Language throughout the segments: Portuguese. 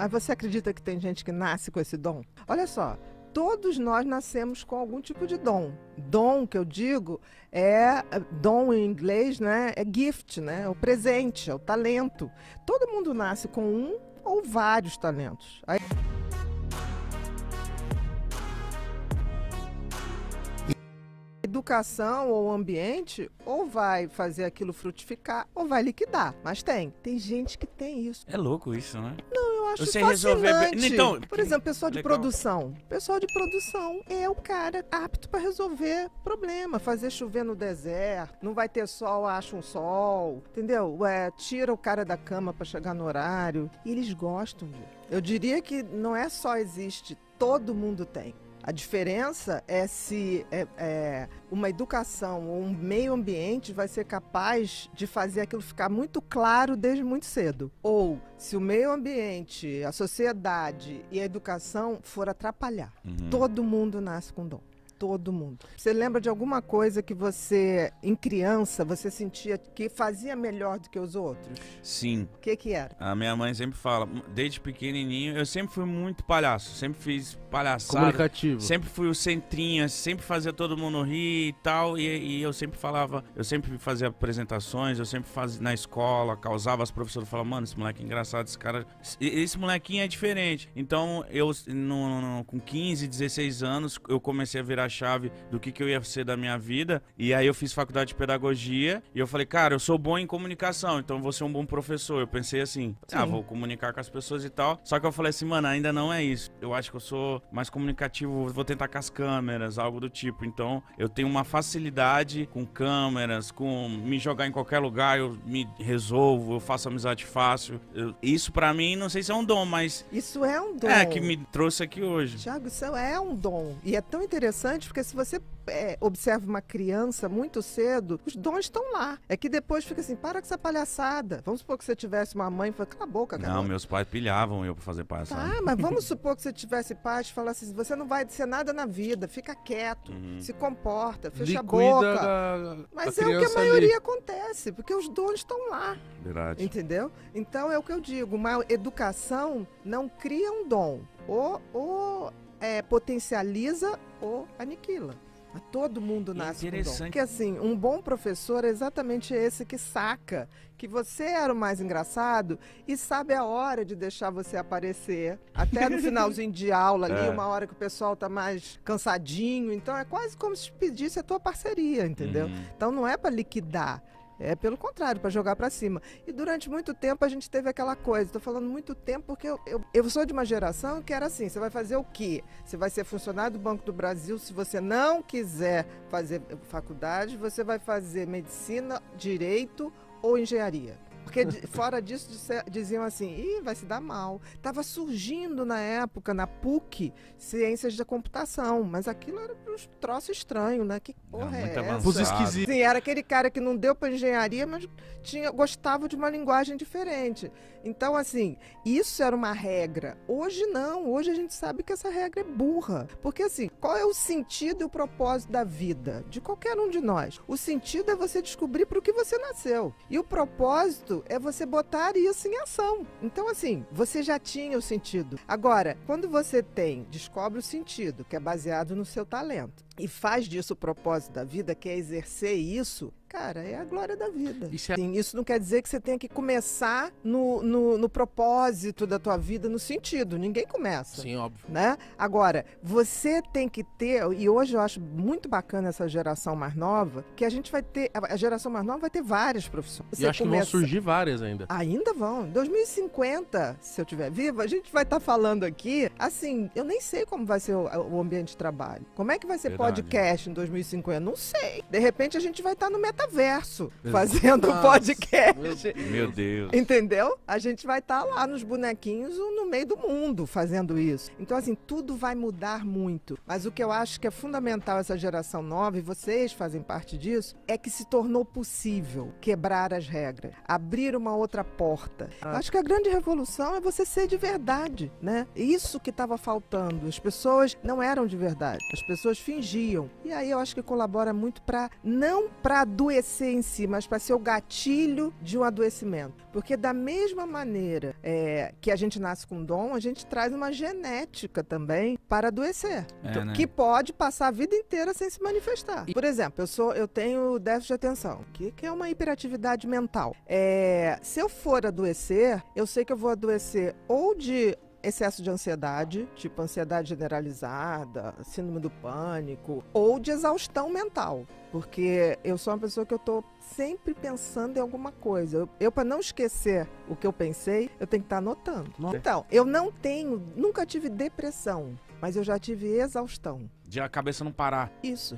Mas você acredita que tem gente que nasce com esse dom? Olha só, todos nós nascemos com algum tipo de dom. Dom, que eu digo, dom em inglês, né? É gift, né? É o presente, é o talento. Todo mundo nasce com um ou vários talentos. Educação ou ambiente ou vai fazer aquilo frutificar ou vai liquidar. Mas tem gente que tem isso. É louco isso, né? Não, eu acho Você fascinante. Então, por exemplo, pessoal de legal. produção. Pessoal de produção é o cara apto para resolver problema, fazer chover no deserto, não vai ter sol, acha um sol, entendeu? Tira o cara da cama para chegar no horário. E eles gostam disso. Eu diria que não é só existe, todo mundo tem. A diferença é se uma educação ou um meio ambiente vai ser capaz de fazer aquilo ficar muito claro desde muito cedo. Ou se o meio ambiente, a sociedade e a educação for atrapalhar. Todo mundo nasce com dom. Todo mundo. Você lembra de alguma coisa que você, em criança, você sentia que fazia melhor do que os outros? Sim. O que era? A minha mãe sempre fala, desde pequenininho, eu sempre fui muito palhaço, sempre fiz palhaçada. Comunicativo. Sempre fui o centrinho, sempre fazia todo mundo rir e tal, e eu sempre falava, eu sempre fazia apresentações, eu sempre fazia na escola, causava, as professoras falavam, mano, esse moleque é engraçado, esse molequinho é diferente. Então, eu, com 15, 16 anos, eu comecei a virar chave do que eu ia ser da minha vida, e aí eu fiz faculdade de pedagogia, e eu falei, cara, eu sou bom em comunicação, então eu vou ser um bom professor. Eu pensei assim, vou comunicar com as pessoas e tal, só que eu falei assim, mano, ainda não é isso, eu acho que eu sou mais comunicativo, vou tentar com as câmeras, algo do tipo. Então eu tenho uma facilidade com câmeras, com me jogar em qualquer lugar, eu me resolvo, eu faço amizade fácil. Isso pra mim, não sei se é um dom, mas isso é um dom. Que me trouxe aqui hoje. Thiago, isso é um dom. E é tão interessante porque se você observa uma criança muito cedo, os dons estão lá. É que depois fica assim, para com essa palhaçada. Vamos supor que você tivesse uma mãe e falasse, cala a boca, cara. Não, meus pais pilhavam eu pra fazer palhaçada. Tá, mas vamos supor que você tivesse pais e falasse assim, você não vai ser nada na vida, fica quieto, se comporta, fecha a boca. Mas é o que a maioria acontece, porque os dons estão lá. Verdade. Entendeu? Então é o que eu digo, uma educação não cria um dom, ou potencializa ou aniquila. Todo mundo nasce com dom. Porque assim, um bom professor é exatamente esse que saca que você era o mais engraçado e sabe a hora de deixar você aparecer. Até no finalzinho de aula ali, uma hora que o pessoal tá mais cansadinho. Então é quase como se pedisse a tua parceria, entendeu? Então não é para liquidar. É pelo contrário, para jogar para cima. E durante muito tempo a gente teve aquela coisa, estou falando muito tempo porque eu sou de uma geração que era assim, você vai fazer o quê? Você vai ser funcionário do Banco do Brasil, se você não quiser fazer faculdade, você vai fazer medicina, direito ou engenharia. Porque fora disso diziam assim, vai se dar mal. Estava surgindo na época, na PUC, ciências da computação, mas aquilo era uns troços estranhos, né? Que porra é essa? Sim, era aquele cara que não deu para engenharia, mas gostava de uma linguagem diferente. Então, assim, isso era uma regra. Hoje não, hoje a gente sabe que essa regra é burra. Porque assim, qual é o sentido e o propósito da vida? De qualquer um de nós. O sentido é você descobrir para o que você nasceu. E o propósito é você botar isso em ação. Então, assim, você já tinha o sentido. Agora, quando você descobre o sentido, que é baseado no seu talento, e faz disso o propósito da vida, que é exercer isso, cara, é a glória da vida. Isso não quer dizer que você tenha que começar no propósito da tua vida, no sentido. Ninguém começa. Sim, óbvio. Né? Agora, você tem que ter, e hoje eu acho muito bacana essa geração mais nova, que a gente vai ter, a geração mais nova vai ter várias profissões. E acho que vão surgir várias ainda. Ainda vão. Em 2050, se eu estiver viva, a gente vai estar falando aqui, assim, eu nem sei como vai ser o ambiente de trabalho. Como é que vai ser podcast em 2050? Não sei. De repente a gente vai estar no metaverso fazendo podcast. Meu Deus. Entendeu? A gente vai estar lá nos bonequinhos no meio do mundo fazendo isso. Então, assim, tudo vai mudar muito. Mas o que eu acho que é fundamental essa geração nova, e vocês fazem parte disso, é que se tornou possível quebrar as regras, abrir uma outra porta. Eu acho que a grande revolução é você ser de verdade, né? Isso que estava faltando. As pessoas não eram de verdade. As pessoas fingiam. E aí eu acho que colabora muito não para adoecer adoecer em si, mas para ser o gatilho de um adoecimento. Porque da mesma maneira que a gente nasce com dom, a gente traz uma genética também para adoecer. Então, né? Que pode passar a vida inteira sem se manifestar. Por exemplo, eu tenho déficit de atenção, que é uma hiperatividade mental. Se eu for adoecer, eu sei que eu vou adoecer ou de excesso de ansiedade, tipo ansiedade generalizada, síndrome do pânico, ou de exaustão mental. Porque eu sou uma pessoa que eu tô sempre pensando em alguma coisa. Eu para não esquecer o que eu pensei, eu tenho que estar anotando. Então, eu nunca tive depressão, mas eu já tive exaustão. De a cabeça não parar. Isso.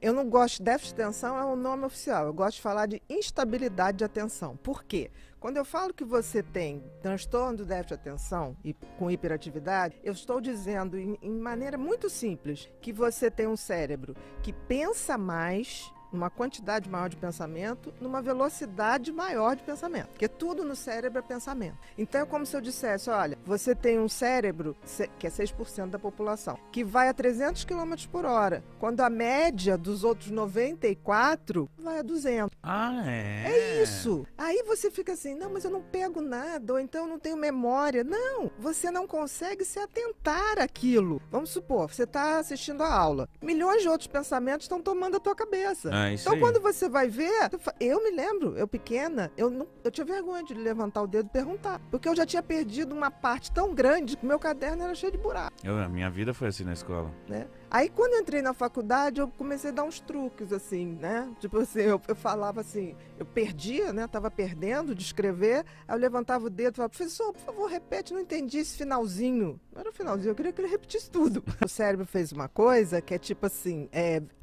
Eu não gosto de déficit de atenção, é o nome oficial. Eu gosto de falar de instabilidade de atenção. Por quê? Quando eu falo que você tem transtorno do déficit de atenção e com hiperatividade, eu estou dizendo em maneira muito simples que você tem um cérebro que pensa mais, numa quantidade maior de pensamento, numa velocidade maior de pensamento. Porque tudo no cérebro é pensamento. Então é como se eu dissesse, olha, você tem um cérebro, que é 6% da população, que vai a 300 km por hora, quando a média dos outros 94 vai a 200. Ah, é? É isso. Aí você fica assim, não, mas eu não pego nada, ou então eu não tenho memória. Não, você não consegue se atentar àquilo. Vamos supor, você está assistindo a aula. Milhões de outros pensamentos estão tomando a tua cabeça. Então, quando você vai ver, eu me lembro, eu pequena, eu tinha vergonha de levantar o dedo e perguntar, porque eu já tinha perdido uma parte tão grande que meu caderno era cheio de buraco. A minha vida foi assim na escola. Né? Aí, quando eu entrei na faculdade, eu comecei a dar uns truques, assim, né? Tipo assim, eu falava assim, eu perdia, né? Tava perdendo de escrever, aí eu levantava o dedo e falava, professor, por favor, repete, não entendi esse finalzinho. Não era o finalzinho, eu queria que ele repetisse tudo. O cérebro fez uma coisa que é tipo assim,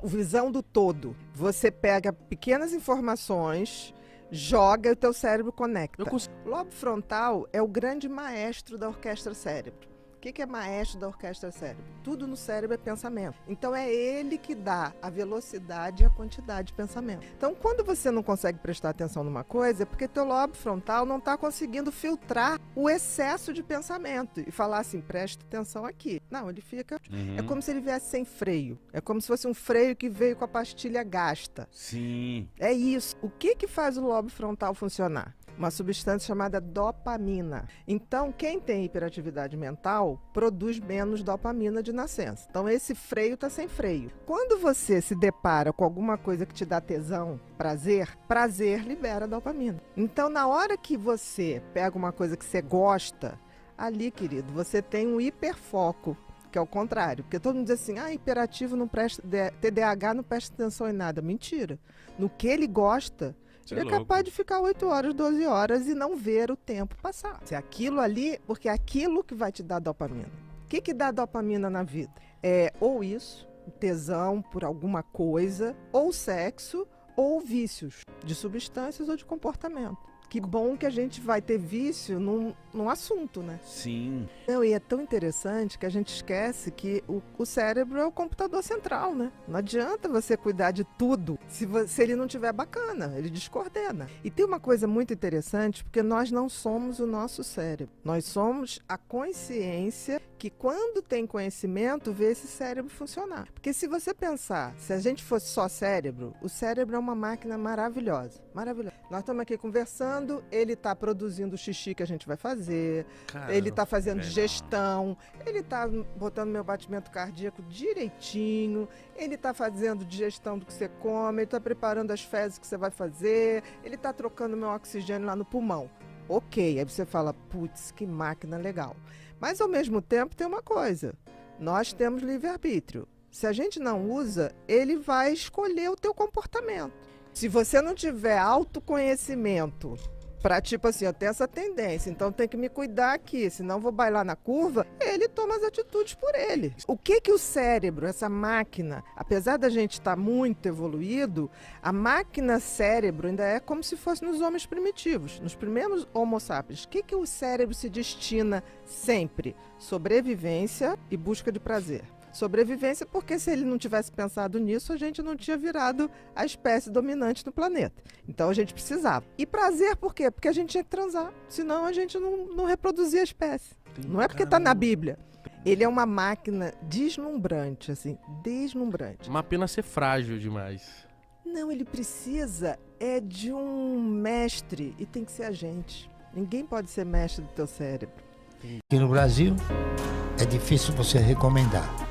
visão do todo. Você pega pequenas informações, joga e o teu cérebro conecta. O lobo frontal é o grande maestro da orquestra cérebro. O que é maestro da orquestra cérebro? Tudo no cérebro é pensamento. Então é ele que dá a velocidade e a quantidade de pensamento. Então quando você não consegue prestar atenção numa coisa, é porque teu lobo frontal não está conseguindo filtrar o excesso de pensamento e falar assim, presta atenção aqui. Não, ele fica... É como se ele viesse sem freio. É como se fosse um freio que veio com a pastilha gasta. Sim. É isso. O que faz o lobo frontal funcionar? Uma substância chamada dopamina. Então, quem tem hiperatividade mental produz menos dopamina de nascença. Então, esse freio está sem freio. Quando você se depara com alguma coisa que te dá tesão, prazer libera dopamina. Então, na hora que você pega uma coisa que você gosta, ali, querido, você tem um hiperfoco, que é o contrário. Porque todo mundo diz assim, hiperativo não presta, TDAH não presta atenção em nada. Mentira. No que ele gosta... Ele é capaz de ficar 8 horas, 12 horas e não ver o tempo passar. Se aquilo ali, porque é aquilo que vai te dar dopamina. O que dá dopamina na vida? É ou isso, tesão por alguma coisa, ou sexo, ou vícios de substâncias ou de comportamento. Que bom que a gente vai ter vício num assunto, né? Sim. E é tão interessante que a gente esquece que o cérebro é o computador central, né? Não adianta você cuidar de tudo se ele não tiver bacana, ele descoordena. E tem uma coisa muito interessante, porque nós não somos o nosso cérebro. Nós somos a consciência que, quando tem conhecimento, vê esse cérebro funcionar. Porque se você pensar, se a gente fosse só cérebro, o cérebro é uma máquina maravilhosa. Maravilhosa. Nós estamos aqui conversando, ele está produzindo o xixi que a gente vai fazer, ele está fazendo digestão, ele está botando meu batimento cardíaco direitinho, ele está fazendo digestão do que você come, ele está preparando as fezes que você vai fazer, ele está trocando meu oxigênio lá no pulmão. Ok, aí você fala, putz, que máquina legal. Mas, ao mesmo tempo, tem uma coisa, nós temos livre-arbítrio. Se a gente não usa, ele vai escolher o teu comportamento. Se você não tiver autoconhecimento para, tipo assim, eu tenho essa tendência, então tem que me cuidar aqui, senão vou bailar na curva, ele toma as atitudes por ele. O que o cérebro, essa máquina, apesar da gente estar muito evoluído, a máquina cérebro ainda é como se fosse nos homens primitivos, nos primeiros homo sapiens. O que o cérebro se destina sempre? Sobrevivência e busca de prazer. Sobrevivência, porque se ele não tivesse pensado nisso, a gente não tinha virado a espécie dominante do planeta. Então a gente precisava. E prazer, por quê? Porque a gente tinha que transar, senão a gente não reproduzia a espécie. Não é porque está na Bíblia. Ele é uma máquina deslumbrante, assim, deslumbrante. Uma pena ser frágil demais. Não, ele precisa de um mestre e tem que ser a gente. Ninguém pode ser mestre do teu cérebro. Aqui no Brasil é difícil você recomendar.